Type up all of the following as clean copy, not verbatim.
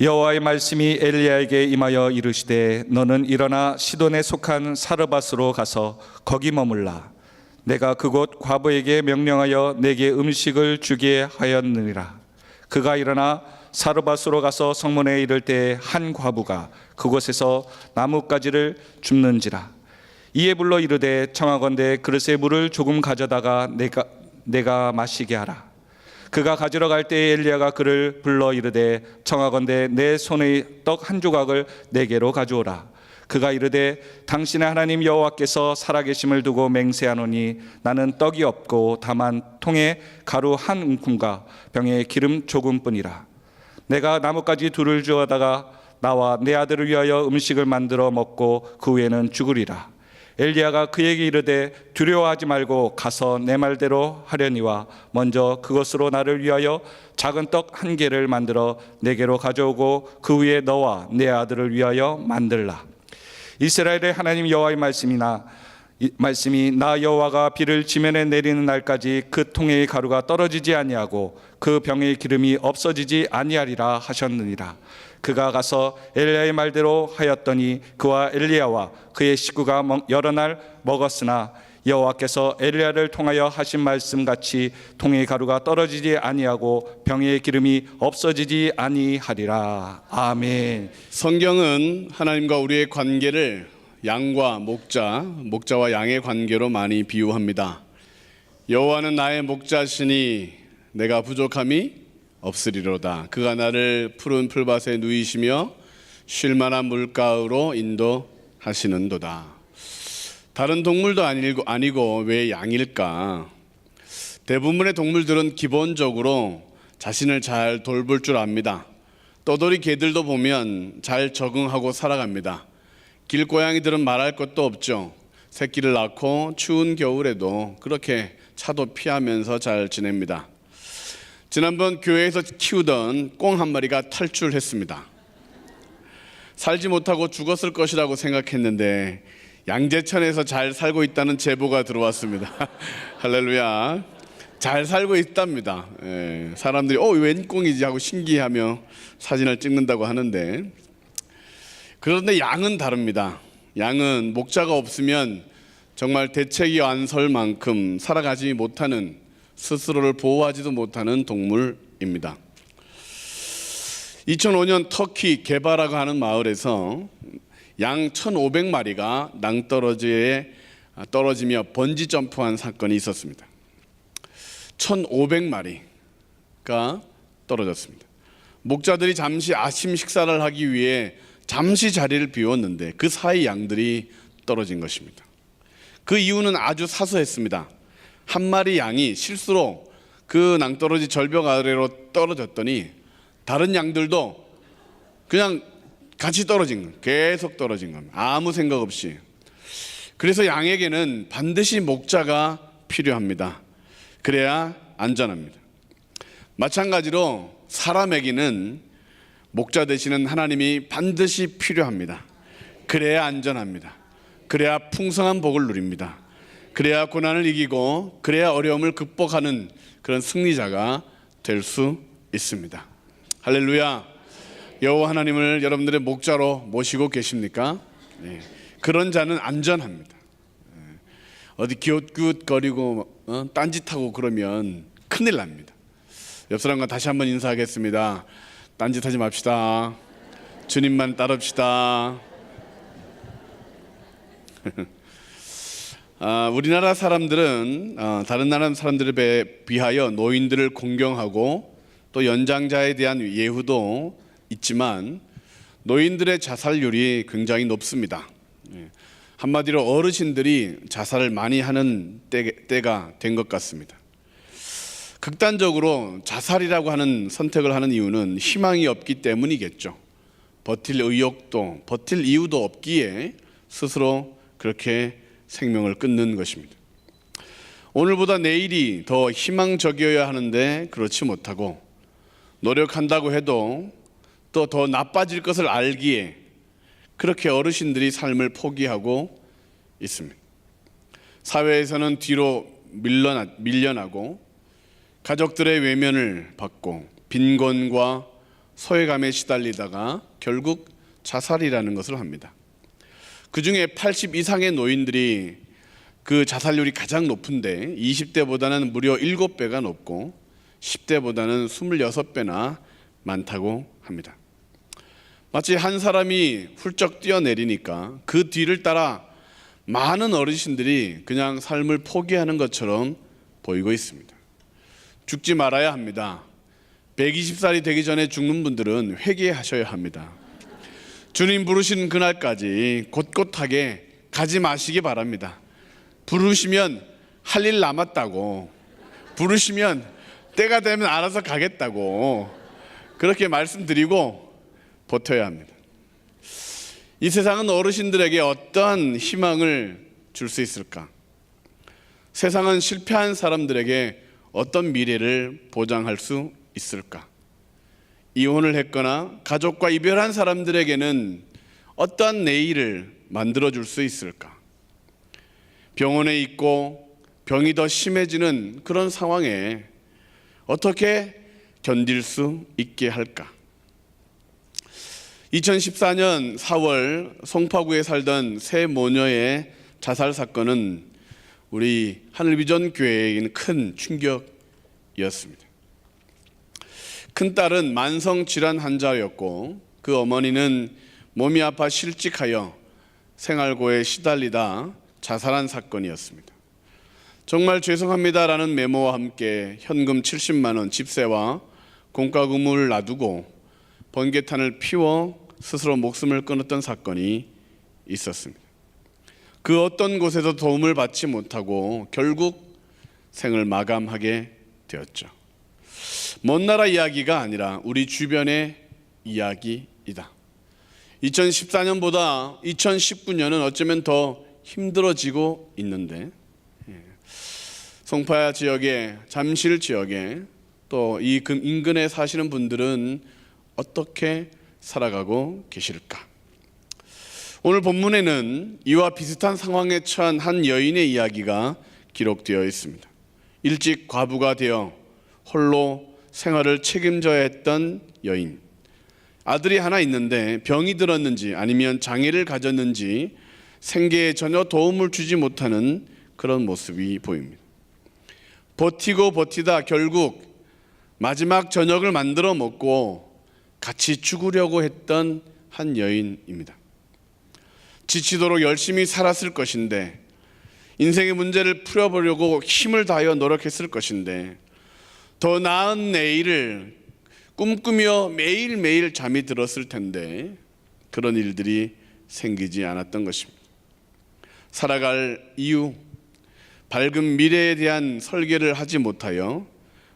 여호와의 말씀이 엘리야에게 임하여 이르시되 너는 일어나 시돈에 속한 사르밧으로 가서 거기 머물라. 내가 그곳 과부에게 명령하여 내게 음식을 주게 하였느니라. 그가 일어나 사르밧으로 가서 성문에 이를 때 한 과부가 그곳에서 나뭇가지를 줍는지라. 이에 불러 이르되 청하건대 그릇에 물을 조금 가져다가 내가 마시게 하라. 그가 가지러 갈 때에 엘리야가 그를 불러 이르되 청하건대 내 손의 떡 한 조각을 내게로 가져오라. 그가 이르되 당신의 하나님 여호와께서 살아계심을 두고 맹세하노니 나는 떡이 없고 다만 통에 가루 한 움큼과 병에 기름 조금뿐이라. 내가 나뭇가지 둘을 주어다가 나와 내 아들을 위하여 음식을 만들어 먹고 그 후에는 죽으리라. 엘리야가 그에게 이르되 두려워하지 말고 가서 내 말대로 하려니와 먼저 그것으로 나를 위하여 작은 떡 한 개를 만들어 내게로 가져오고 그 후에 너와 내 아들을 위하여 만들라. 이스라엘의 하나님 여호와의 말씀이 나 여호와가 비를 지면에 내리는 날까지 그 통의 가루가 떨어지지 아니하고 그 병의 기름이 없어지지 아니하리라 하셨느니라. 그가 가서 엘리야의 말대로 하였더니 그와 엘리야와 그의 식구가 여러 날 먹었으나 여호와께서 엘리야를 통하여 하신 말씀같이 통의 가루가 떨어지지 아니하고 병의 기름이 없어지지 아니하리라. 아멘. 성경은 하나님과 우리의 관계를 양과 목자와 양의 관계로 많이 비유합니다. 여호와는 나의 목자시니 내가 부족함이 없으리로다. 그가 나를 푸른 풀밭에 누이시며 쉴 만한 물가로 인도하시는도다. 다른 동물도 아니고 왜 양일까? 대부분의 동물들은 기본적으로 자신을 잘 돌볼 줄 압니다. 떠돌이 개들도 보면 잘 적응하고 살아갑니다. 길고양이들은 말할 것도 없죠. 새끼를 낳고 추운 겨울에도 그렇게 차도 피하면서 잘 지냅니다. 지난번 교회에서 키우던 꽁 한 마리가 탈출했습니다. 살지 못하고 죽었을 것이라고 생각했는데 양재천에서 잘 살고 있다는 제보가 들어왔습니다. 할렐루야. 잘 살고 있답니다. 사람들이 웬 꽁이지 하고 신기해하며 사진을 찍는다고 하는데, 그런데 양은 다릅니다. 양은 목자가 없으면 정말 대책이 안 설 만큼 살아가지 못하는, 스스로를 보호하지도 못하는 동물입니다. 2005년 터키 게바라고 하는 마을에서 양 1,500마리가 낭떠러지에 떨어지며 번지 점프한 사건이 있었습니다. 1,500마리가 떨어졌습니다. 목자들이 잠시 아침 식사를 하기 위해 잠시 자리를 비웠는데 그 사이 양들이 떨어진 것입니다. 그 이유는 아주 사소했습니다. 한 마리 양이 실수로 그 낭떠러지 절벽 아래로 떨어졌더니 다른 양들도 그냥 같이 떨어진 거예요. 계속 떨어진 겁니다. 아무 생각 없이. 그래서 양에게는 반드시 목자가 필요합니다. 그래야 안전합니다. 마찬가지로 사람에게는 목자 되시는 하나님이 반드시 필요합니다. 그래야 안전합니다. 그래야 풍성한 복을 누립니다. 그래야 고난을 이기고 그래야 어려움을 극복하는 그런 승리자가 될 수 있습니다. 할렐루야. 여호와 하나님을 여러분들의 목자로 모시고 계십니까? 네. 그런 자는 안전합니다. 어디 기웃기웃거리고 딴짓하고 그러면 큰일 납니다. 옆 사람과 다시 한번 인사하겠습니다. 딴짓하지 맙시다. 주님만 따릅시다. 우리나라 사람들은 다른 나라 사람들에 비하여 노인들을 공경하고 또 연장자에 대한 예후도 있지만 노인들의 자살률이 굉장히 높습니다. 한마디로 어르신들이 자살을 많이 하는 때가 된 것 같습니다. 극단적으로 자살이라고 하는 선택을 하는 이유는 희망이 없기 때문이겠죠. 버틸 의욕도 버틸 이유도 없기에 스스로 그렇게 생명을 끊는 것입니다. 오늘보다 내일이 더 희망적이어야 하는데 그렇지 못하고 노력한다고 해도 또 더 나빠질 것을 알기에 그렇게 어르신들이 삶을 포기하고 있습니다. 사회에서는 뒤로 밀려나고 가족들의 외면을 받고 빈곤과 소외감에 시달리다가 결국 자살이라는 것을 합니다. 그중에 80 이상의 노인들이 그 자살률이 가장 높은데 20대보다는 무려 7배가 높고 10대보다는 26배나 많다고 합니다. 마치 한 사람이 훌쩍 뛰어내리니까 그 뒤를 따라 많은 어르신들이 그냥 삶을 포기하는 것처럼 보이고 있습니다. 죽지 말아야 합니다. 120살이 되기 전에 죽는 분들은 회개하셔야 합니다. 주님 부르신 그날까지 곳곳하게 가지 마시기 바랍니다. 부르시면 할 일 남았다고, 부르시면 때가 되면 알아서 가겠다고 그렇게 말씀드리고 버텨야 합니다. 이 세상은 어르신들에게 어떠한 희망을 줄 수 있을까? 세상은 실패한 사람들에게 어떤 미래를 보장할 수 있을까? 이혼을 했거나 가족과 이별한 사람들에게는 어떠한 내일을 만들어 줄 수 있을까? 병원에 있고 병이 더 심해지는 그런 상황에 어떻게 견딜 수 있게 할까? 2014년 4월 송파구에 살던 세 모녀의 자살 사건은 우리 하늘비전 교회에게는 큰 충격이었습니다. 큰딸은 만성질환 환자였고 그 어머니는 몸이 아파 실직하여 생활고에 시달리다 자살한 사건이었습니다. 정말 죄송합니다라는 메모와 함께 현금 70만 원 집세와 공과금을 놔두고 번개탄을 피워 스스로 목숨을 끊었던 사건이 있었습니다. 그 어떤 곳에서 도움을 받지 못하고 결국 생을 마감하게 되었죠. 먼 나라 이야기가 아니라 우리 주변의 이야기이다. 2014년보다 2019년은 어쩌면 더 힘들어지고 있는데 송파 지역에, 잠실 지역에 또 이 인근에 사시는 분들은 어떻게 살아가고 계실까? 오늘 본문에는 이와 비슷한 상황에 처한 한 여인의 이야기가 기록되어 있습니다. 일찍 과부가 되어 홀로 생활을 책임져야 했던 여인. 아들이 하나 있는데 병이 들었는지 아니면 장애를 가졌는지 생계에 전혀 도움을 주지 못하는 그런 모습이 보입니다. 버티고 버티다 결국 마지막 저녁을 만들어 먹고 같이 죽으려고 했던 한 여인입니다. 지치도록 열심히 살았을 것인데, 인생의 문제를 풀어보려고 힘을 다하여 노력했을 것인데, 더 나은 내일을 꿈꾸며 매일매일 잠이 들었을 텐데 그런 일들이 생기지 않았던 것입니다. 살아갈 이유, 밝은 미래에 대한 설계를 하지 못하여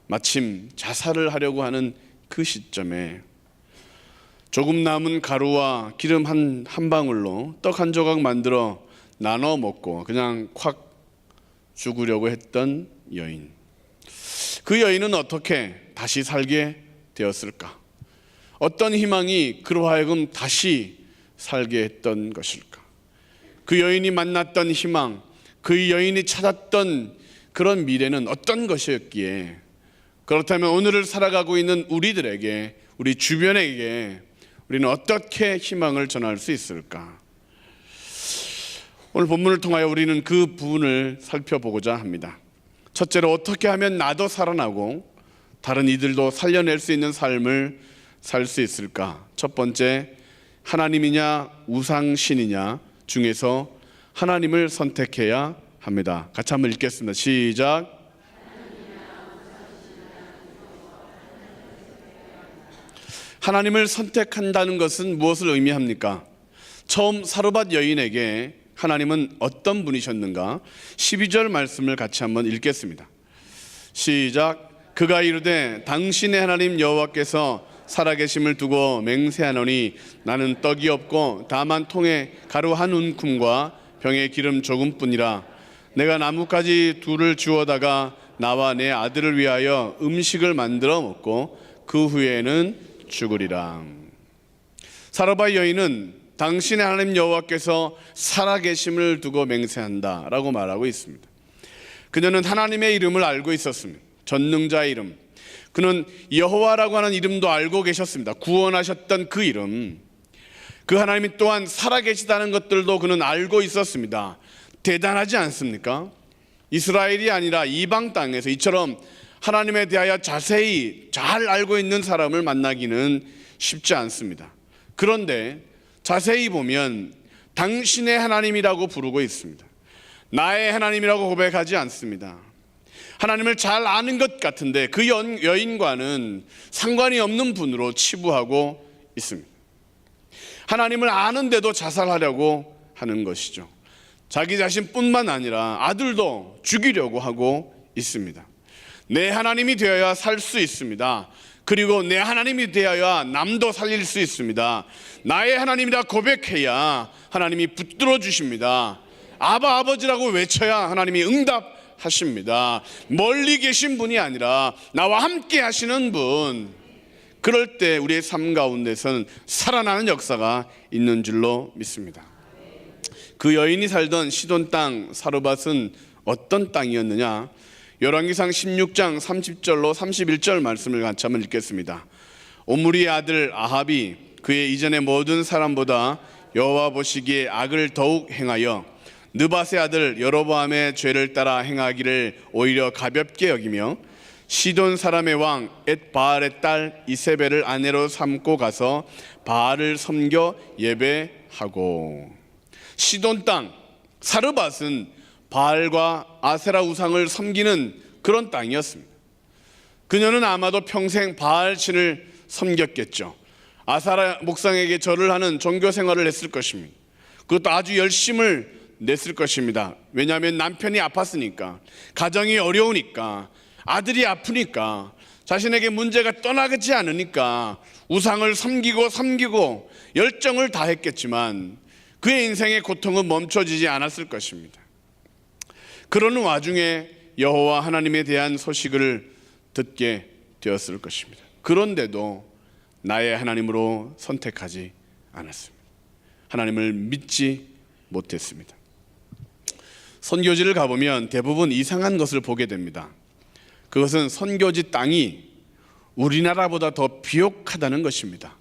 마침 자살을 하려고 하는 그 시점에 조금 남은 가루와 기름 한 방울로 떡 한 조각 만들어 나눠 먹고 그냥 콱 죽으려고 했던 여인. 그 여인은 어떻게 다시 살게 되었을까? 어떤 희망이 그로 하여금 다시 살게 했던 것일까? 그 여인이 만났던 희망, 그 여인이 찾았던 그런 미래는 어떤 것이었기에, 그렇다면 오늘을 살아가고 있는 우리들에게, 우리 주변에게 우리는 어떻게 희망을 전할 수 있을까? 오늘 본문을 통하여 우리는 그 부분을 살펴보고자 합니다. 첫째로, 어떻게 하면 나도 살아나고 다른 이들도 살려낼 수 있는 삶을 살 수 있을까? 첫 번째, 하나님이냐 우상신이냐 중에서 하나님을 선택해야 합니다. 같이 한번 읽겠습니다. 시작. 하나님을 선택한다는 것은 무엇을 의미합니까? 처음 사르밧 여인에게 하나님은 어떤 분이셨는가? 12절 말씀을 같이 한번 읽겠습니다. 시작. 그가 이르되 당신의 하나님 여호와께서 살아계심을 두고 맹세하노니 나는 떡이 없고 다만 통에 가루 한 움큼과 병에 기름 조금뿐이라. 내가 나뭇가지 둘을 주워다가 나와 내 아들을 위하여 음식을 만들어 먹고 그 후에는 죽으리라. 사르밧 여인은 당신의 하나님 여호와께서 살아계심을 두고 맹세한다 라고 말하고 있습니다. 그녀는 하나님의 이름을 알고 있었습니다. 전능자의 이름. 그는 여호와라고 하는 이름도 알고 계셨습니다. 구원하셨던 그 이름, 그 하나님이 또한 살아계시다는 것들도 그는 알고 있었습니다. 대단하지 않습니까? 이스라엘이 아니라 이방 땅에서 이처럼 하나님에 대하여 자세히 잘 알고 있는 사람을 만나기는 쉽지 않습니다. 그런데 자세히 보면 당신의 하나님이라고 부르고 있습니다. 나의 하나님이라고 고백하지 않습니다. 하나님을 잘 아는 것 같은데 그 여인과는 상관이 없는 분으로 치부하고 있습니다. 하나님을 아는데도 자살하려고 하는 것이죠. 자기 자신뿐만 아니라 아들도 죽이려고 하고 있습니다. 내 하나님이 되어야 살 수 있습니다. 그리고 내 하나님이 되어야 남도 살릴 수 있습니다. 나의 하나님이라 고백해야 하나님이 붙들어 주십니다. 아바 아버지라고 외쳐야 하나님이 응답하십니다. 멀리 계신 분이 아니라 나와 함께 하시는 분, 그럴 때 우리의 삶 가운데서는 살아나는 역사가 있는 줄로 믿습니다. 그 여인이 살던 시돈 땅 사르밧은 어떤 땅이었느냐? 열왕기상 16장 30절로 31절 말씀을 같이 한번 읽겠습니다. 오므리의 아들 아합이 그의 이전의 모든 사람보다 여호와 보시기에 악을 더욱 행하여 느밧의 아들 여로보암의 죄를 따라 행하기를 오히려 가볍게 여기며 시돈 사람의 왕 엣바알의 딸 이세벨을 아내로 삼고 가서 바알을 섬겨 예배하고. 시돈 땅 사르밧은 바알과 아세라 우상을 섬기는 그런 땅이었습니다. 그녀는 아마도 평생 바알신을 섬겼겠죠. 아세라 목상에게 절을 하는 종교 생활을 했을 것입니다. 그것도 아주 열심을 냈을 것입니다. 왜냐하면 남편이 아팠으니까, 가정이 어려우니까, 아들이 아프니까, 자신에게 문제가 떠나지 않으니까 우상을 섬기고 열정을 다했겠지만 그의 인생의 고통은 멈춰지지 않았을 것입니다. 그러는 와중에 여호와 하나님에 대한 소식을 듣게 되었을 것입니다. 그런데도 나의 하나님으로 선택하지 않았습니다. 하나님을 믿지 못했습니다. 선교지를 가보면 대부분 이상한 것을 보게 됩니다. 그것은 선교지 땅이 우리나라보다 더 비옥하다는 것입니다.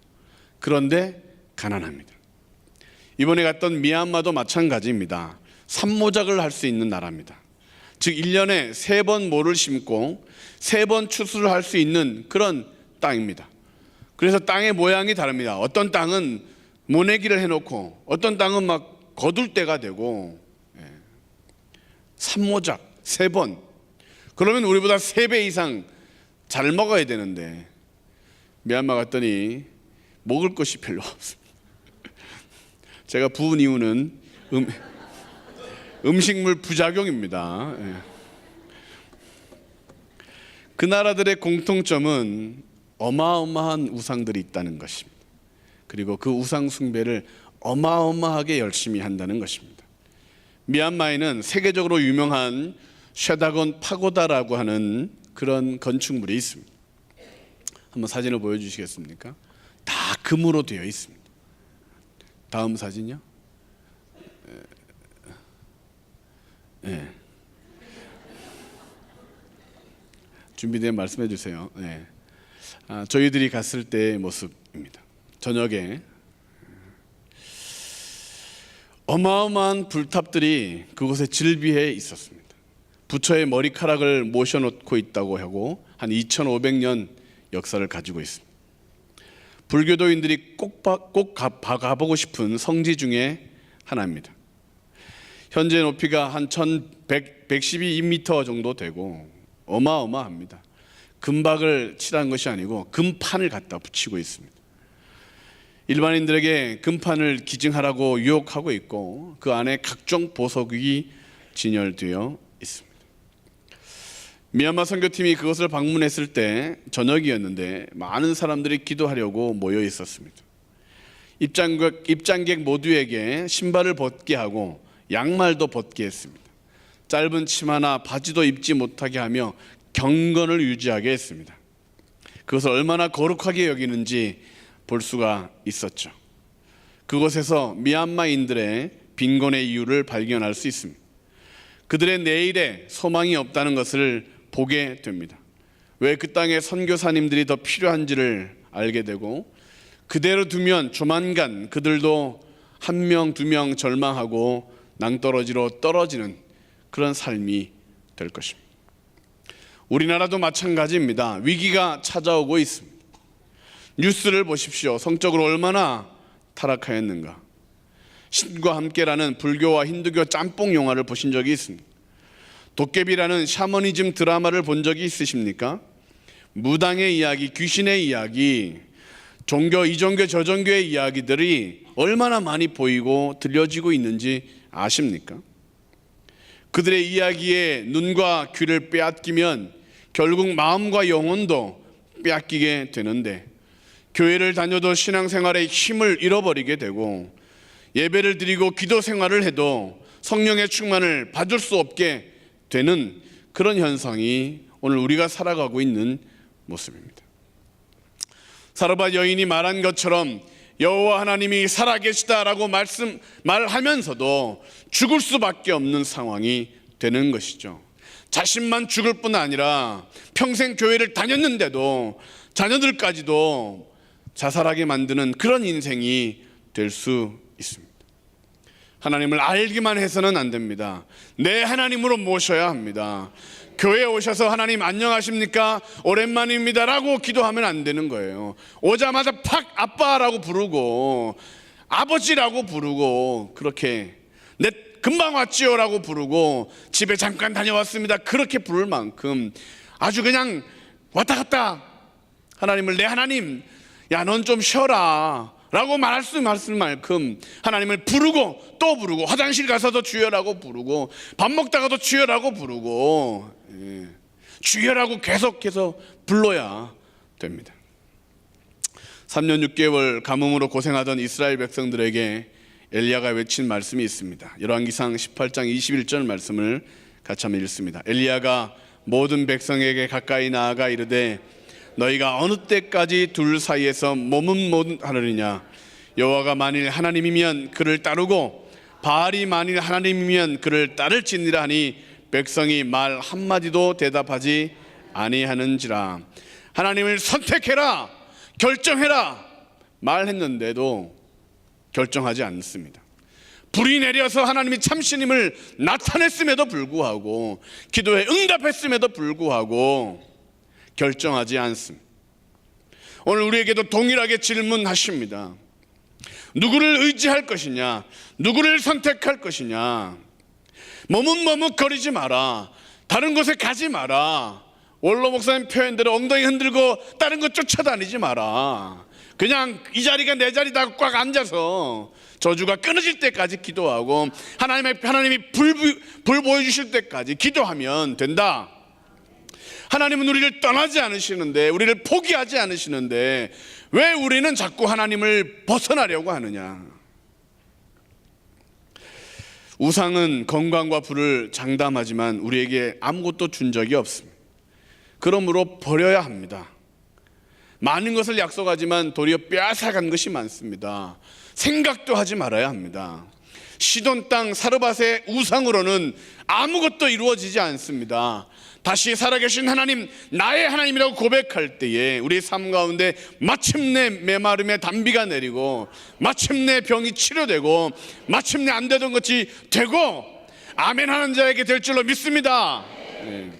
그런데 가난합니다. 이번에 갔던 미얀마도 마찬가지입니다. 산모작을 할 수 있는 나라입니다. 즉 1년에 3번 모를 심고 3번 추수를 할 수 있는 그런 땅입니다. 그래서 땅의 모양이 다릅니다. 어떤 땅은 모내기를 해놓고 어떤 땅은 막 거둘 때가 되고, 산모작 3번. 그러면 우리보다 3배 이상 잘 먹어야 되는데 미얀마 갔더니 먹을 것이 별로 없습니다. 제가 부은 이유는 음식물 부작용입니다. 그 나라들의 공통점은 어마어마한 우상들이 있다는 것입니다. 그리고 그 우상 숭배를 어마어마하게 열심히 한다는 것입니다. 미얀마에는 세계적으로 유명한 쉐다곤 파고다라고 하는 그런 건축물이 있습니다. 한번 사진을 보여주시겠습니까? 다 금으로 되어 있습니다. 다음 사진요. 네. 준비된 말씀해 주세요. 네. 저희들이 갔을 때의 모습입니다. 저녁에 어마어마한 불탑들이 그곳에 질비해 있었습니다. 부처의 머리카락을 모셔놓고 있다고 하고 한 2500년 역사를 가지고 있습니다. 불교도인들이 꼭 가보고 싶은 성지 중에 하나입니다. 현재 높이가 한 1112m 정도 되고 어마어마합니다. 금박을 칠한 것이 아니고 금판을 갖다 붙이고 있습니다. 일반인들에게 금판을 기증하라고 유혹하고 있고 그 안에 각종 보석이 진열되어 있습니다. 미얀마 선교팀이 그것을 방문했을 때 저녁이었는데 많은 사람들이 기도하려고 모여 있었습니다. 입장객 모두에게 신발을 벗게 하고 양말도 벗게 했습니다. 짧은 치마나 바지도 입지 못하게 하며 경건을 유지하게 했습니다. 그것을 얼마나 거룩하게 여기는지 볼 수가 있었죠. 그곳에서 미얀마인들의 빈곤의 이유를 발견할 수 있습니다. 그들의 내일에 소망이 없다는 것을 보게 됩니다. 왜 그 땅에 선교사님들이 더 필요한지를 알게 되고, 그대로 두면 조만간 그들도 한 명, 두 명 절망하고 낭떠러지로 떨어지는 그런 삶이 될 것입니다. 우리나라도 마찬가지입니다. 위기가 찾아오고 있습니다. 뉴스를 보십시오. 성적으로 얼마나 타락하였는가. 신과 함께라는 불교와 힌두교 짬뽕 영화를 보신 적이 있습니다. 도깨비라는 샤머니즘 드라마를 본 적이 있으십니까? 무당의 이야기, 귀신의 이야기, 종교, 이 종교, 저 종교의 이야기들이 얼마나 많이 보이고 들려지고 있는지 아십니까? 그들의 이야기에 눈과 귀를 빼앗기면 결국 마음과 영혼도 빼앗기게 되는데, 교회를 다녀도 신앙생활의 힘을 잃어버리게 되고, 예배를 드리고 기도 생활을 해도 성령의 충만을 받을 수 없게 되는 그런 현상이 오늘 우리가 살아가고 있는 모습입니다. 사르밧 여인이 말한 것처럼 여호와 하나님이 살아계시다라고 말하면서도 죽을 수밖에 없는 상황이 되는 것이죠. 자신만 죽을 뿐 아니라 평생 교회를 다녔는데도 자녀들까지도 자살하게 만드는 그런 인생이 될 수 있습니다. 하나님을 알기만 해서는 안 됩니다. 내 하나님으로 모셔야 합니다. 교회에 오셔서 하나님 안녕하십니까? 오랜만입니다 라고 기도하면 안 되는 거예요. 오자마자 팍 아빠라고 부르고 아버지라고 부르고, 그렇게 내 금방 왔지요 라고 부르고, 집에 잠깐 다녀왔습니다 그렇게 부를 만큼 아주 그냥 왔다 갔다 하나님을 내 하나님, 야 넌 좀 쉬어라 라고 말할 수 있을 만큼 하나님을 부르고 또 부르고, 화장실 가서도 주여라고 부르고, 밥 먹다가도 주여라고 부르고, 주여라고 계속해서 불러야 됩니다. 3년 6개월 가뭄으로 고생하던 이스라엘 백성들에게 엘리야가 외친 말씀이 있습니다. 열왕기상 18장 21절 말씀을 같이 한번 읽습니다. 엘리야가 모든 백성에게 가까이 나아가 이르되 너희가 어느 때까지 둘 사이에서 몸은 하느냐? 여호와가 만일 하나님이면 그를 따르고 바알이 만일 하나님이면 그를 따를지니라 하니 백성이 말 한마디도 대답하지 아니하는지라. 하나님을 선택해라, 결정해라 말했는데도 결정하지 않습니다. 불이 내려서 하나님이 참신임을 나타냈음에도 불구하고, 기도에 응답했음에도 불구하고 결정하지 않습니다. 오늘 우리에게도 동일하게 질문하십니다. 누구를 의지할 것이냐? 누구를 선택할 것이냐? 머뭇머뭇거리지 마라. 다른 곳에 가지 마라. 원로 목사님 표현대로 엉덩이 흔들고 다른 곳 쫓아다니지 마라. 그냥 이 자리가 내 자리다 꽉 앉아서 저주가 끊어질 때까지 기도하고 하나님이 불 보여주실 때까지 기도하면 된다. 하나님은 우리를 떠나지 않으시는데, 우리를 포기하지 않으시는데 왜 우리는 자꾸 하나님을 벗어나려고 하느냐? 우상은 건강과 부를 장담하지만 우리에게 아무것도 준 적이 없습니다. 그러므로 버려야 합니다. 많은 것을 약속하지만 도리어 빼앗아간 것이 많습니다. 생각도 하지 말아야 합니다. 시돈 땅 사르밧의 우상으로는 아무것도 이루어지지 않습니다. 다시 살아계신 하나님, 나의 하나님이라고 고백할 때에 우리 삶 가운데 마침내 메마름의 단비가 내리고, 마침내 병이 치료되고, 마침내 안 되던 것이 되고 아멘 하는 자에게 될 줄로 믿습니다. 네.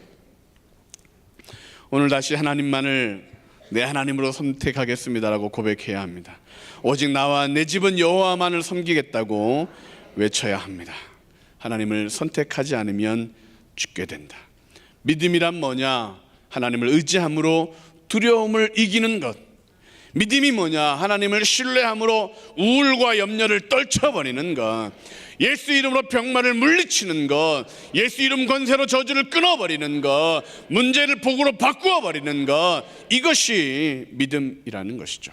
오늘 다시 하나님만을 내 하나님으로 선택하겠습니다라고 고백해야 합니다. 오직 나와 내 집은 여호와만을 섬기겠다고 외쳐야 합니다. 하나님을 선택하지 않으면 죽게 된다. 믿음이란 뭐냐? 하나님을 의지함으로 두려움을 이기는 것. 믿음이 뭐냐? 하나님을 신뢰함으로 우울과 염려를 떨쳐버리는 것. 예수 이름으로 병마를 물리치는 것. 예수 이름 권세로 저주를 끊어버리는 것. 문제를 복으로 바꾸어버리는 것. 이것이 믿음이라는 것이죠.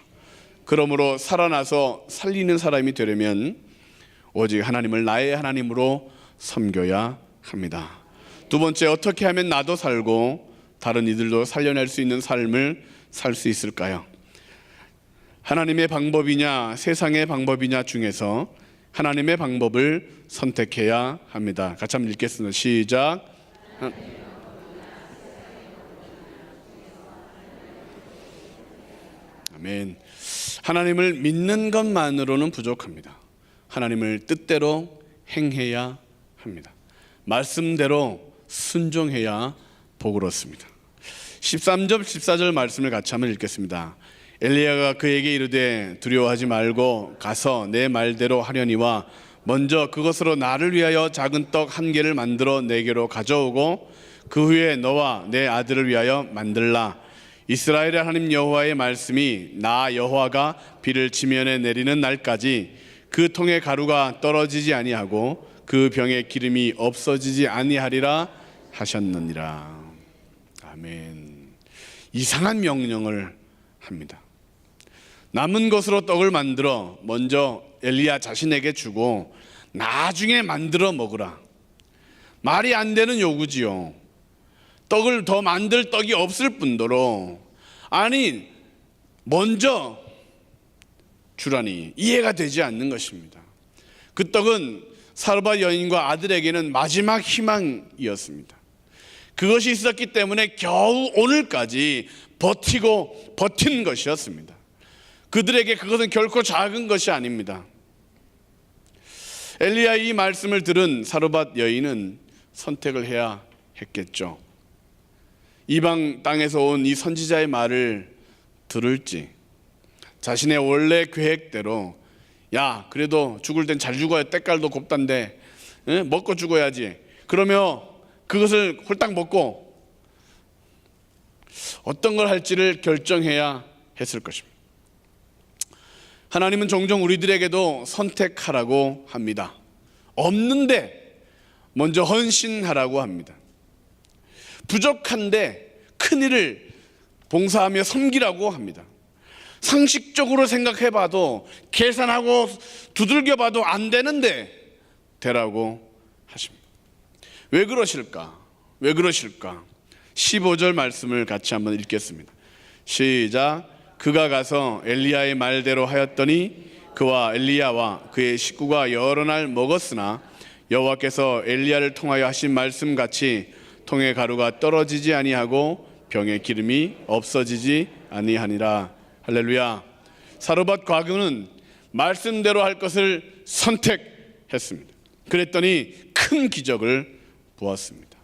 그러므로 살아나서 살리는 사람이 되려면 오직 하나님을 나의 하나님으로 섬겨야 합니다. 두 번째, 어떻게 하면 나도 살고 다른 이들도 살려낼 수 있는 삶을 살 수 있을까요? 하나님의 방법이냐 세상의 방법이냐 중에서 하나님의 방법을 선택해야 합니다. 같이 한번 읽겠습니다. 시작. 아멘. 하나님을 믿는 것만으로는 부족합니다. 하나님을 뜻대로 행해야 합니다. 말씀대로 순종해야 복을 얻습니다. 13절 14절 말씀을 같이 한번 읽겠습니다. 엘리야가 그에게 이르되 두려워하지 말고 가서 내 말대로 하려니와 먼저 그것으로 나를 위하여 작은 떡 한 개를 만들어 내게로 가져오고 그 후에 너와 내 아들을 위하여 만들라. 이스라엘의 하나님 여호와의 말씀이 나 여호와가 비를 지면에 내리는 날까지 그 통의 가루가 떨어지지 아니하고 그 병의 기름이 없어지지 아니하리라 하셨느니라. 아멘. 이상한 명령을 합니다. 남은 것으로 떡을 만들어 먼저 엘리야 자신에게 주고 나중에 만들어 먹으라. 말이 안 되는 요구지요. 떡을 더 만들 떡이 없을 뿐더러 아니 먼저 주라니 이해가 되지 않는 것입니다. 그 떡은 사르밧 여인과 아들에게는 마지막 희망이었습니다. 그것이 있었기 때문에 겨우 오늘까지 버틴 것이었습니다. 그들에게 그것은 결코 작은 것이 아닙니다. 엘리야의 이 말씀을 들은 사르밧 여인은 선택을 해야 했겠죠. 이방 땅에서 온 이 선지자의 말을 들을지 자신의 원래 계획대로 야 그래도 죽을 땐 잘 죽어야 때깔도 곱단데 먹고 죽어야지 그러며 그것을 홀딱 먹고 어떤 걸 할지를 결정해야 했을 것입니다. 하나님은 종종 우리들에게도 선택하라고 합니다. 없는데 먼저 헌신하라고 합니다. 부족한데 큰일을 봉사하며 섬기라고 합니다. 상식적으로 생각해봐도 계산하고 두들겨봐도 안 되는데 되라고 하십니다. 왜 그러실까? 15절 말씀을 같이 한번 읽겠습니다. 시작. 그가 가서 엘리야의 말대로 하였더니 그와 엘리야와 그의 식구가 여러 날 먹었으나 여호와께서 엘리야를 통하여 하신 말씀같이 통의 가루가 떨어지지 아니하고 병의 기름이 없어지지 아니하니라. 할렐루야. 사르밧 과부는 말씀대로 할 것을 선택했습니다. 그랬더니 큰 기적을 보았습니다.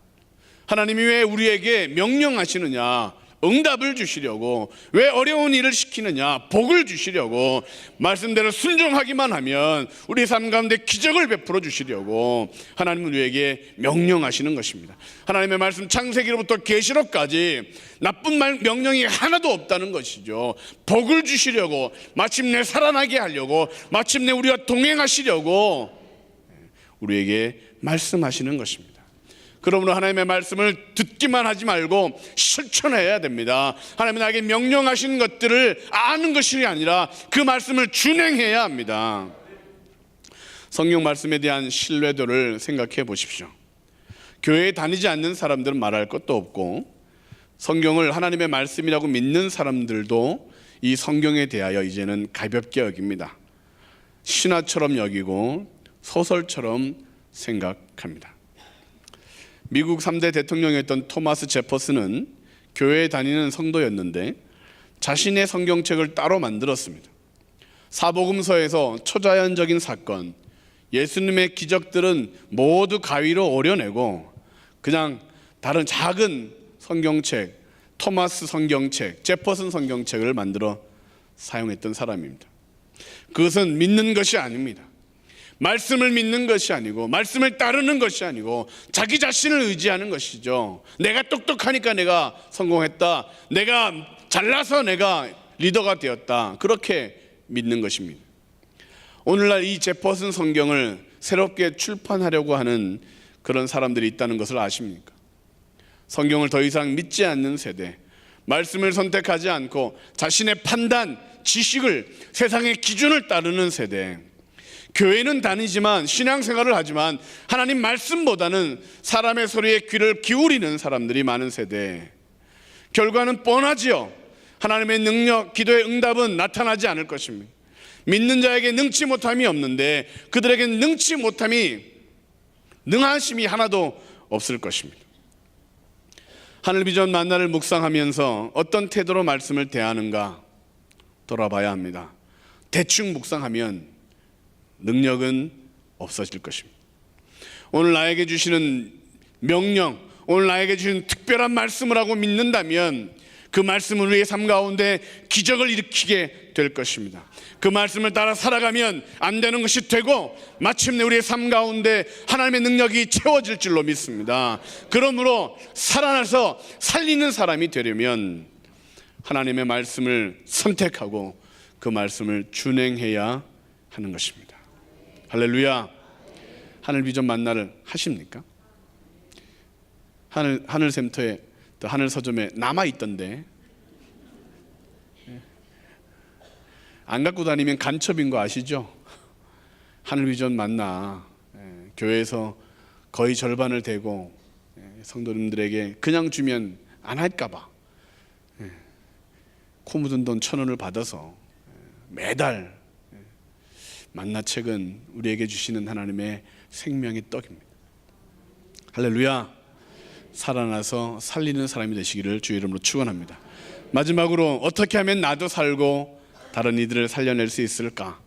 하나님이 왜 우리에게 명령하시느냐? 응답을 주시려고. 왜 어려운 일을 시키느냐? 복을 주시려고. 말씀대로 순종하기만 하면 우리 삶 가운데 기적을 베풀어 주시려고 하나님은 우리에게 명령하시는 것입니다. 하나님의 말씀 창세기로부터 계시록까지 나쁜 명령이 하나도 없다는 것이죠. 복을 주시려고, 마침내 살아나게 하려고, 마침내 우리와 동행하시려고 우리에게 말씀하시는 것입니다. 그러므로 하나님의 말씀을 듣기만 하지 말고 실천해야 됩니다. 하나님이 나에게 명령하신 것들을 아는 것이 아니라 그 말씀을 준행해야 합니다. 성경 말씀에 대한 신뢰도를 생각해 보십시오. 교회에 다니지 않는 사람들은 말할 것도 없고 성경을 하나님의 말씀이라고 믿는 사람들도 이 성경에 대하여 이제는 가볍게 여깁니다. 신화처럼 여기고 소설처럼 생각합니다. 미국 3대 대통령이었던 토마스 제퍼슨은 교회에 다니는 성도였는데 자신의 성경책을 따로 만들었습니다. 사복음서에서 초자연적인 사건, 예수님의 기적들은 모두 가위로 오려내고 그냥 다른 작은 성경책, 토마스 성경책, 제퍼슨 성경책을 만들어 사용했던 사람입니다. 그것은 믿는 것이 아닙니다. 말씀을 믿는 것이 아니고 말씀을 따르는 것이 아니고 자기 자신을 의지하는 것이죠. 내가 똑똑하니까 내가 성공했다. 내가 잘나서 내가 리더가 되었다. 그렇게 믿는 것입니다. 오늘날 이 제퍼슨 성경을 새롭게 출판하려고 하는 그런 사람들이 있다는 것을 아십니까? 성경을 더 이상 믿지 않는 세대, 말씀을 선택하지 않고 자신의 판단, 지식을 세상의 기준을 따르는 세대, 교회는 다니지만 신앙생활을 하지만 하나님 말씀보다는 사람의 소리에 귀를 기울이는 사람들이 많은 세대. 결과는 뻔하지요. 하나님의 능력, 기도의 응답은 나타나지 않을 것입니다. 믿는 자에게 능치 못함이 없는데 그들에게는 능하심이 하나도 없을 것입니다. 하늘 비전 만나를 묵상하면서 어떤 태도로 말씀을 대하는가 돌아봐야 합니다. 대충 묵상하면 능력은 없어질 것입니다. 오늘 나에게 주시는 명령, 오늘 나에게 주시는 특별한 말씀을 하고 믿는다면 그 말씀은 우리의 삶 가운데 기적을 일으키게 될 것입니다. 그 말씀을 따라 살아가면 안 되는 것이 되고 마침내 우리의 삶 가운데 하나님의 능력이 채워질 줄로 믿습니다. 그러므로 살아나서 살리는 사람이 되려면 하나님의 말씀을 선택하고 그 말씀을 준행해야 하는 것입니다. 할렐루야. 하늘 비전 만나를 하십니까? 하늘센터에 또 하늘 서점에 남아 있던데 안 갖고 다니면 간첩인 거 아시죠? 하늘 비전 만나 교회에서 거의 절반을 대고 성도님들에게 그냥 주면 안 할까봐 코 묻은 돈 1,000원을 받아서 매달 만나책은 우리에게 주시는 하나님의 생명의 떡입니다. 할렐루야. 살아나서 살리는 사람이 되시기를 주의 이름으로 축원합니다. 마지막으로 어떻게 하면 나도 살고 다른 이들을 살려낼 수 있을까?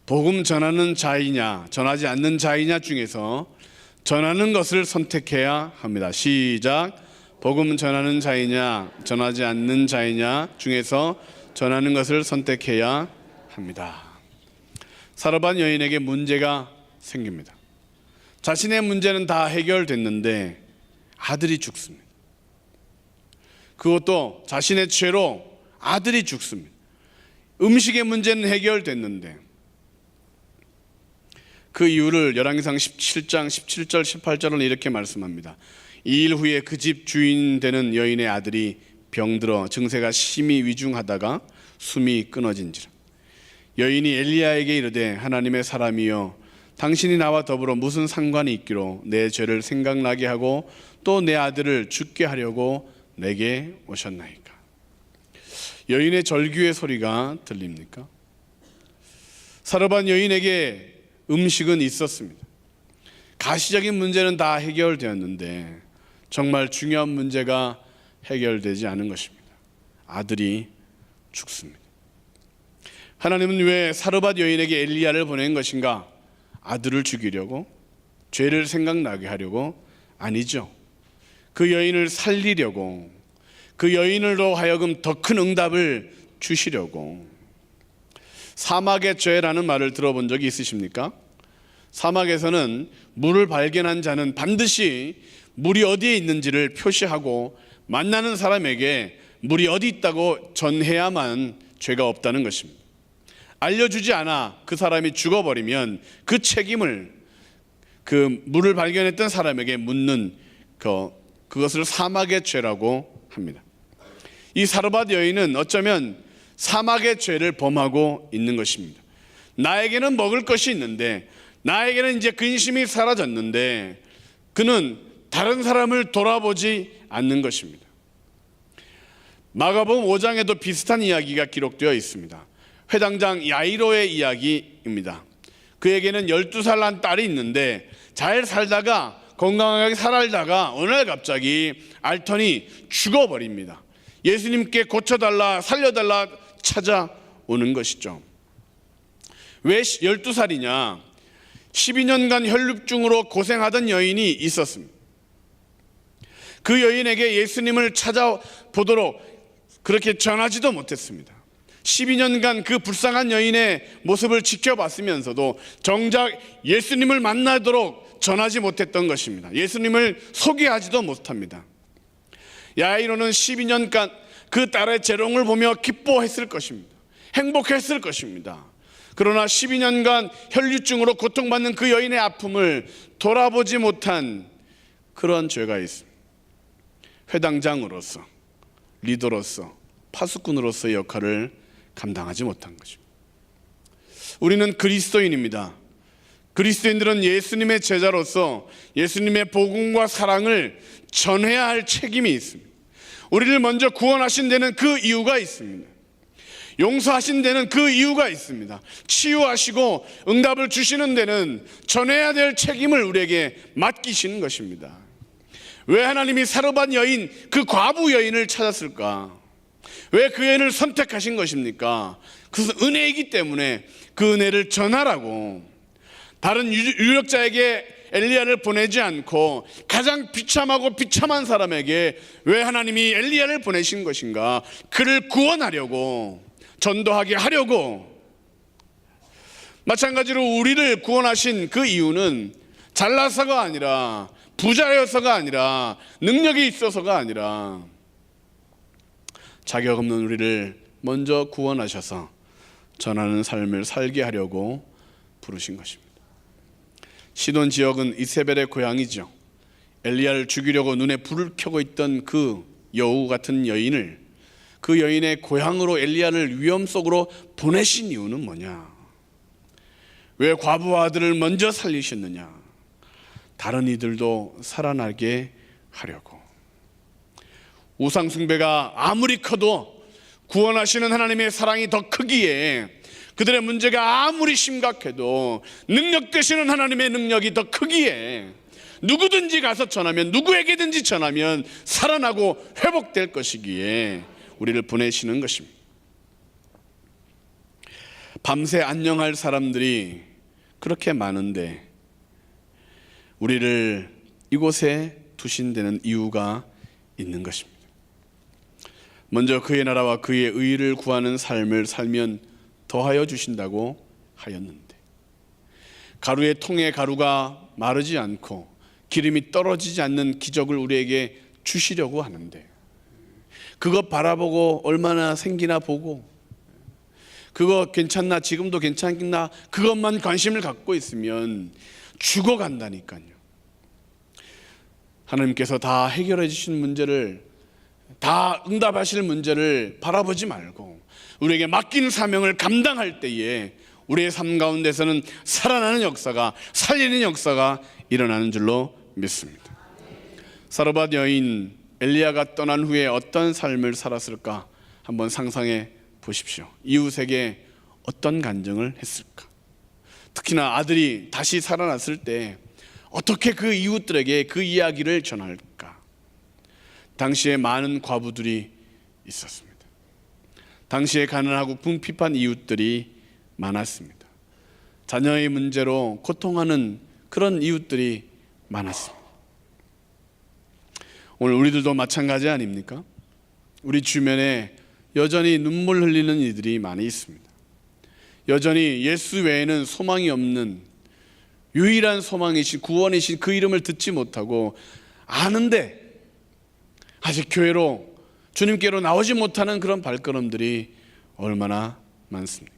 복음 전하는 자이냐 전하지 않는 자이냐 중에서 전하는 것을 선택해야 합니다. 시작. 복음 전하는 자이냐 전하지 않는 자이냐 중에서 전하는 것을 선택해야 합니다. 사르밧 여인에게 문제가 생깁니다. 자신의 문제는 다 해결됐는데 아들이 죽습니다. 그것도 자신의 죄로 아들이 죽습니다. 음식의 문제는 해결됐는데 그 이유를 열왕기상 17장 17절 18절은 이렇게 말씀합니다. 2일 후에 그 집 주인 되는 여인의 아들이 병들어 증세가 심히 위중하다가 숨이 끊어진지라. 여인이 엘리야에게 이르되 하나님의 사람이여 당신이 나와 더불어 무슨 상관이 있기로 내 죄를 생각나게 하고 또 내 아들을 죽게 하려고 내게 오셨나이까. 여인의 절규의 소리가 들립니까? 사르밧 여인에게 음식은 있었습니다. 가시적인 문제는 다 해결되었는데 정말 중요한 문제가 해결되지 않은 것입니다. 아들이 죽습니다. 하나님은 왜 사르밧 여인에게 엘리야를 보낸 것인가? 아들을 죽이려고? 죄를 생각나게 하려고? 아니죠. 그 여인을 살리려고, 그 여인으로 하여금 더 큰 응답을 주시려고. 사막의 죄라는 말을 들어본 적이 있으십니까? 사막에서는 물을 발견한 자는 반드시 물이 어디에 있는지를 표시하고 만나는 사람에게 물이 어디 있다고 전해야만 죄가 없다는 것입니다. 알려주지 않아 그 사람이 죽어버리면 그 책임을 그 물을 발견했던 사람에게 묻는 그것을 사막의 죄라고 합니다. 이 사르밧 여인은 어쩌면 사막의 죄를 범하고 있는 것입니다. 나에게는 먹을 것이 있는데, 나에게는 이제 근심이 사라졌는데 그는 다른 사람을 돌아보지 않는 것입니다. 마가복음 5장에도 비슷한 이야기가 기록되어 있습니다. 회당장 야이로의 이야기입니다. 그에게는 12살 난 딸이 있는데 잘 살다가 건강하게 살다가 어느 날 갑자기 앓더니 죽어버립니다. 예수님께 고쳐달라 살려달라 찾아오는 것이죠. 왜 12살이냐? 12년간 혈류증으로 고생하던 여인이 있었습니다. 그 여인에게 예수님을 찾아보도록 그렇게 전하지도 못했습니다. 12년간 그 불쌍한 여인의 모습을 지켜봤으면서도 정작 예수님을 만나도록 전하지 못했던 것입니다. 예수님을 소개하지도 못합니다. 야이로는 12년간 그 딸의 재롱을 보며 기뻐했을 것입니다. 행복했을 것입니다. 그러나 12년간 혈류증으로 고통받는 그 여인의 아픔을 돌아보지 못한 그런 죄가 있습니다. 회당장으로서, 리더로서, 파수꾼으로서의 역할을 감당하지 못한 것입니다. 우리는 그리스도인입니다. 그리스도인들은 예수님의 제자로서 예수님의 복음과 사랑을 전해야 할 책임이 있습니다. 우리를 먼저 구원하신 데는 그 이유가 있습니다. 용서하신 데는 그 이유가 있습니다. 치유하시고 응답을 주시는 데는 전해야 될 책임을 우리에게 맡기시는 것입니다. 왜 하나님이 사르밧 여인, 그 과부 여인을 찾았을까? 왜 그 여인을 선택하신 것입니까? 그것은 은혜이기 때문에 그 은혜를 전하라고. 다른 유력자에게 엘리야를 보내지 않고 가장 비참하고 비참한 사람에게 왜 하나님이 엘리야를 보내신 것인가? 그를 구원하려고, 전도하게 하려고. 마찬가지로 우리를 구원하신 그 이유는 잘나서가 아니라, 부자여서가 아니라, 능력이 있어서가 아니라, 자격 없는 우리를 먼저 구원하셔서 전하는 삶을 살게 하려고 부르신 것입니다. 시돈 지역은 이세벨의 고향이죠. 엘리야를 죽이려고 눈에 불을 켜고 있던 그 여우 같은 여인을, 그 여인의 고향으로 엘리야를 위험 속으로 보내신 이유는 뭐냐? 왜 과부와 아들을 먼저 살리셨느냐? 다른 이들도 살아나게 하려고. 우상 숭배가 아무리 커도 구원하시는 하나님의 사랑이 더 크기에, 그들의 문제가 아무리 심각해도 능력 되시는 하나님의 능력이 더 크기에, 누구든지 가서 전하면, 누구에게든지 전하면 살아나고 회복될 것이기에 우리를 보내시는 것입니다. 밤새 안녕할 사람들이 그렇게 많은데 우리를 이곳에 두신 데는 이유가 있는 것입니다. 먼저 그의 나라와 그의 의를 구하는 삶을 살면 더하여 주신다고 하였는데, 가루의 통에 가루가 마르지 않고 기름이 떨어지지 않는 기적을 우리에게 주시려고 하는데, 그것 바라보고 얼마나 생기나 보고, 그거 괜찮나, 지금도 괜찮겠나, 그것만 관심을 갖고 있으면 죽어간다니까요. 하나님께서 다 해결해 주신 문제를, 다 응답하실 문제를 바라보지 말고 우리에게 맡긴 사명을 감당할 때에 우리의 삶 가운데서는 살아나는 역사가, 살리는 역사가 일어나는 줄로 믿습니다. 사르밧 여인 엘리야가 떠난 후에 어떤 삶을 살았을까 한번 상상해 보십시오. 이웃에게 어떤 간증을 했을까? 특히나 아들이 다시 살아났을 때 어떻게 그 이웃들에게 그 이야기를 전할까? 당시에 많은 과부들이 있었습니다. 당시에 가난하고 궁핍한 이웃들이 많았습니다. 자녀의 문제로 고통하는 그런 이웃들이 많았습니다. 오늘 우리들도 마찬가지 아닙니까? 우리 주변에 여전히 눈물 흘리는 이들이 많이 있습니다. 여전히 예수 외에는 소망이 없는 유일한 소망이신, 구원이신 그 이름을 듣지 못하고 아는데 아직 교회로, 주님께로 나오지 못하는 그런 발걸음들이 얼마나 많습니까?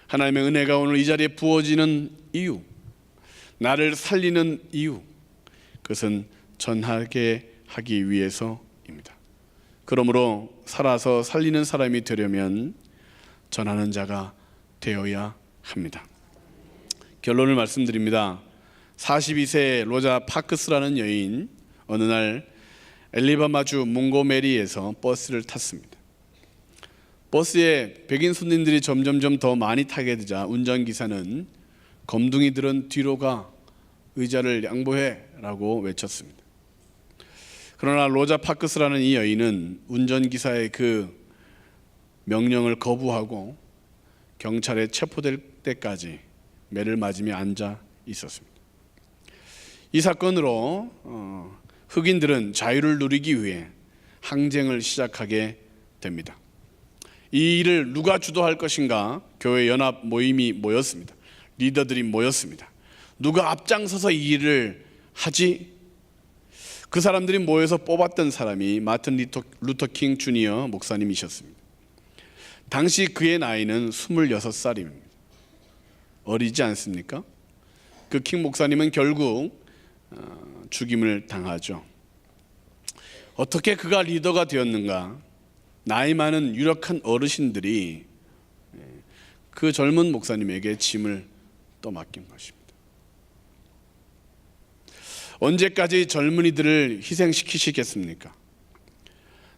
하나님의 은혜가 오늘 이 자리에 부어지는 이유, 나를 살리는 이유, 그것은 전하게 하기 위해서입니다. 그러므로 살아서 살리는 사람이 되려면 전하는 자가 되어야 합니다. 결론을 말씀드립니다. 42세 로자 파크스라는 여인, 어느 날 엘리바마주 몽고메리에서 버스를 탔습니다. 버스에 백인 손님들이 점점점 더 많이 타게 되자 운전기사는 검둥이들은 뒤로 가, 의자를 양보해 라고 외쳤습니다. 그러나 로자 파크스라는 이 여인은 운전기사의 그 명령을 거부하고 경찰에 체포될 때까지 매를 맞으며 앉아 있었습니다. 이 사건으로 흑인들은 자유를 누리기 위해 항쟁을 시작하게 됩니다. 이 일을 누가 주도할 것인가? 교회 연합 모임이 모였습니다. 리더들이 모였습니다. 누가 앞장서서 이 일을 하지? 그 사람들이 모여서 뽑았던 사람이 마틴 루터 킹 주니어 목사님이셨습니다. 당시 그의 나이는 26살입니다. 어리지 않습니까? 그 킹 목사님은 결국 죽임을 당하죠. 어떻게 그가 리더가 되었는가? 나이 많은 유력한 어르신들이 그 젊은 목사님에게 짐을 또 맡긴 것입니다. 언제까지 젊은이들을 희생시키시겠습니까?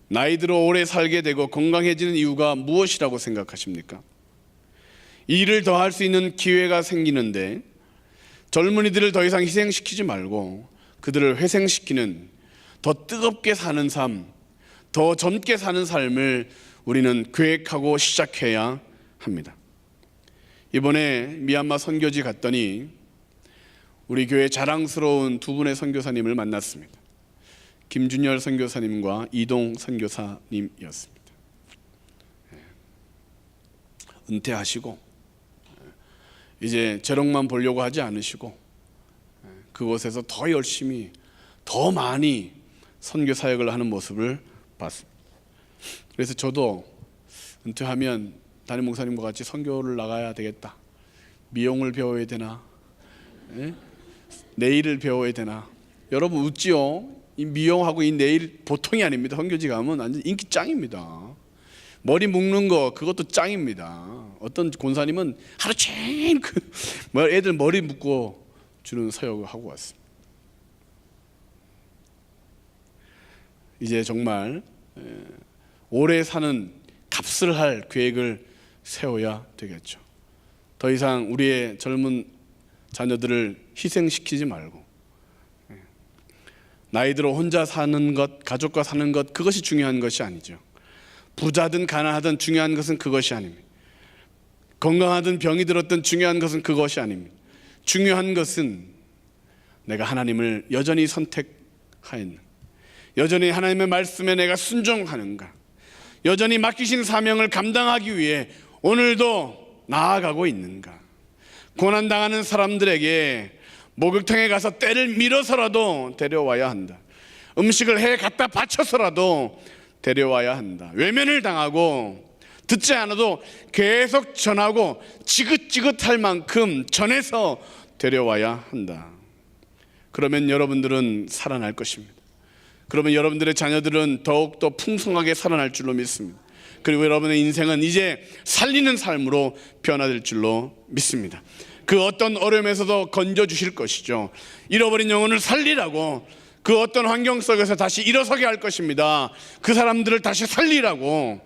나이 들어 오래 살게 되고 건강해지는 이유가 무엇이라고 생각하십니까? 일을 더 할 수 있는 기회가 생기는데 젊은이들을 더 이상 희생시키지 말고 그들을 회생시키는, 더 뜨겁게 사는 삶, 더 젊게 사는 삶을 우리는 계획하고 시작해야 합니다. 이번에 미얀마 선교지 갔더니 우리 교회 자랑스러운 두 분의 선교사님을 만났습니다. 김준열 선교사님과 이동 선교사님이었습니다. 은퇴하시고 이제 재력만 보려고 하지 않으시고 그곳에서 더 열심히 더 많이 선교 사역을 하는 모습을 봤습니다. 그래서 저도 은퇴하면 담임 목사님과 같이 선교를 나가야 되겠다. 미용을 배워야 되나? 네일을 배워야 되나? 여러분 웃지요? 이 미용하고 이 네일 보통이 아닙니다. 선교지 가면 완전 인기 짱입니다. 머리 묶는 거 그것도 짱입니다. 어떤 권사님은 하루 종일 애들 머리 묶고 주는 사역을 하고 왔습니다. 이제 정말 오래 사는 값을 할 계획을 세워야 되겠죠. 더 이상 우리의 젊은 자녀들을 희생시키지 말고 나이 들어 혼자 사는 것, 가족과 사는 것 그것이 중요한 것이 아니죠. 부자든 가난하든 중요한 것은 그것이 아닙니다. 건강하든 병이 들었든 중요한 것은 그것이 아닙니다. 중요한 것은 내가 하나님을 여전히 선택하였는가, 여전히 하나님의 말씀에 내가 순종하는가, 여전히 맡기신 사명을 감당하기 위해 오늘도 나아가고 있는가. 고난당하는 사람들에게 목욕탕에 가서 때를 밀어서라도 데려와야 한다. 음식을 해 갖다 바쳐서라도 데려와야 한다. 외면을 당하고 듣지 않아도 계속 전하고 지긋지긋할 만큼 전해서 데려와야 한다. 그러면 여러분들은 살아날 것입니다. 그러면 여러분들의 자녀들은 더욱더 풍성하게 살아날 줄로 믿습니다. 그리고 여러분의 인생은 이제 살리는 삶으로 변화될 줄로 믿습니다. 그 어떤 어려움에서도 건져주실 것이죠. 잃어버린 영혼을 살리라고, 그 어떤 환경 속에서 다시 일어서게 할 것입니다. 그 사람들을 다시 살리라고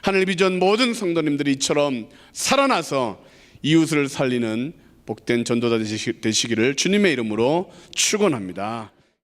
하늘 비전 모든 성도님들이 이처럼 살아나서 이웃을 살리는 복된 전도자 되시기를 주님의 이름으로 축원합니다.